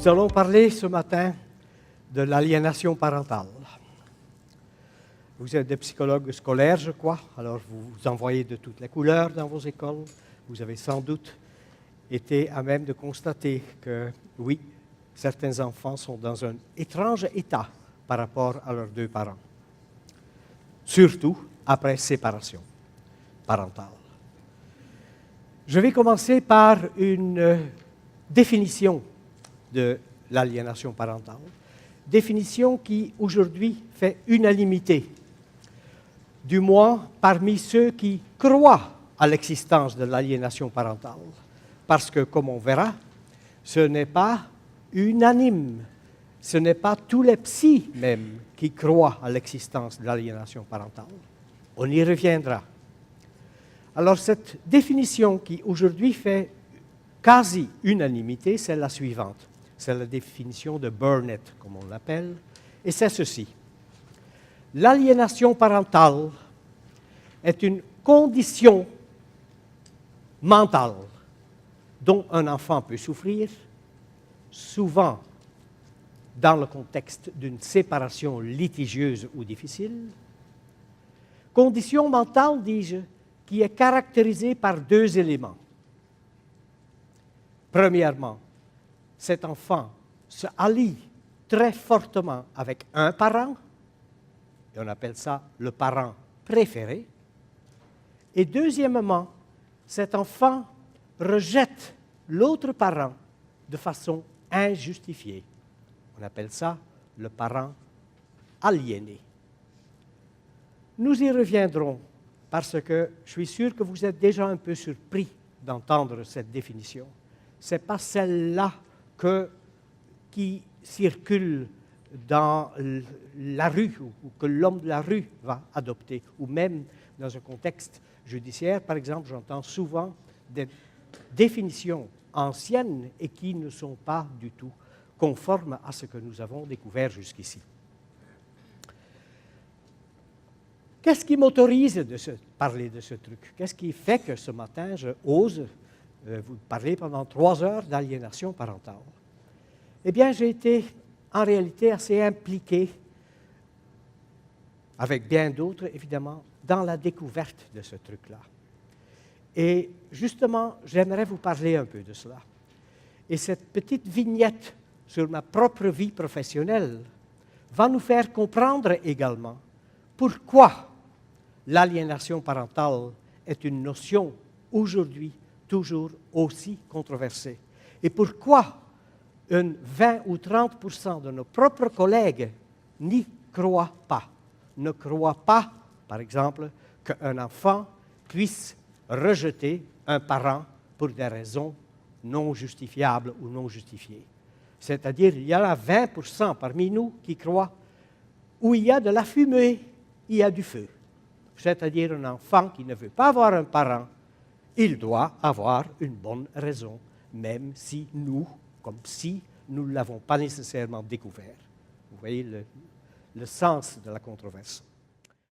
Nous allons parler ce matin de l'aliénation parentale. Vous êtes des psychologues scolaires, je crois, alors vous en voyez de toutes les couleurs dans vos écoles. Vous avez sans doute été à même de constater que, oui, certains enfants sont dans un étrange état par rapport à leurs deux parents, surtout après séparation parentale. Je vais commencer par une définition de l'aliénation parentale, définition qui aujourd'hui fait unanimité, du moins parmi ceux qui croient à l'existence de l'aliénation parentale, parce que, comme on verra, ce n'est pas unanime, ce n'est pas tous les psys même qui croient à l'existence de l'aliénation parentale. On y reviendra. Alors cette définition qui aujourd'hui fait quasi unanimité, c'est la suivante. C'est la définition de Burnett, comme on l'appelle, et c'est ceci. L'aliénation parentale est une condition mentale dont un enfant peut souffrir, souvent dans le contexte d'une séparation litigieuse ou difficile. Condition mentale, dis-je, qui est caractérisée par deux éléments. Premièrement, cet enfant se allie très fortement avec un parent, et on appelle ça le parent préféré. Et deuxièmement, cet enfant rejette l'autre parent de façon injustifiée. On appelle ça le parent aliéné. Nous y reviendrons parce que je suis sûr que vous êtes déjà un peu surpris d'entendre cette définition. Ce n'est pas celle-là qui circule dans la rue ou que l'homme de la rue va adopter, ou même dans un contexte judiciaire. Par exemple, j'entends souvent des définitions anciennes et qui ne sont pas du tout conformes à ce que nous avons découvert jusqu'ici. Qu'est-ce qui m'autorise de parler de ce truc? Qu'est-ce qui fait que ce matin, je ose vous parler pendant 3 heures d'aliénation parentale? Eh bien, j'ai été en réalité assez impliqué, avec bien d'autres évidemment, dans la découverte de ce truc-là. Et justement, j'aimerais vous parler un peu de cela. Et cette petite vignette sur ma propre vie professionnelle va nous faire comprendre également pourquoi l'aliénation parentale est une notion aujourd'hui toujours aussi controversée. Et pourquoi 20 ou 30% de nos propres collègues n'y croient pas. Ne croient pas, par exemple, qu'un enfant puisse rejeter un parent pour des raisons non justifiables ou non justifiées. C'est-à-dire, il y en a 20% parmi nous qui croient où il y a de la fumée, il y a du feu. C'est-à-dire un enfant qui ne veut pas avoir un parent, il doit avoir une bonne raison, même si nous, comme si nous ne l'avons pas nécessairement découvert. Vous voyez le sens de la controverse.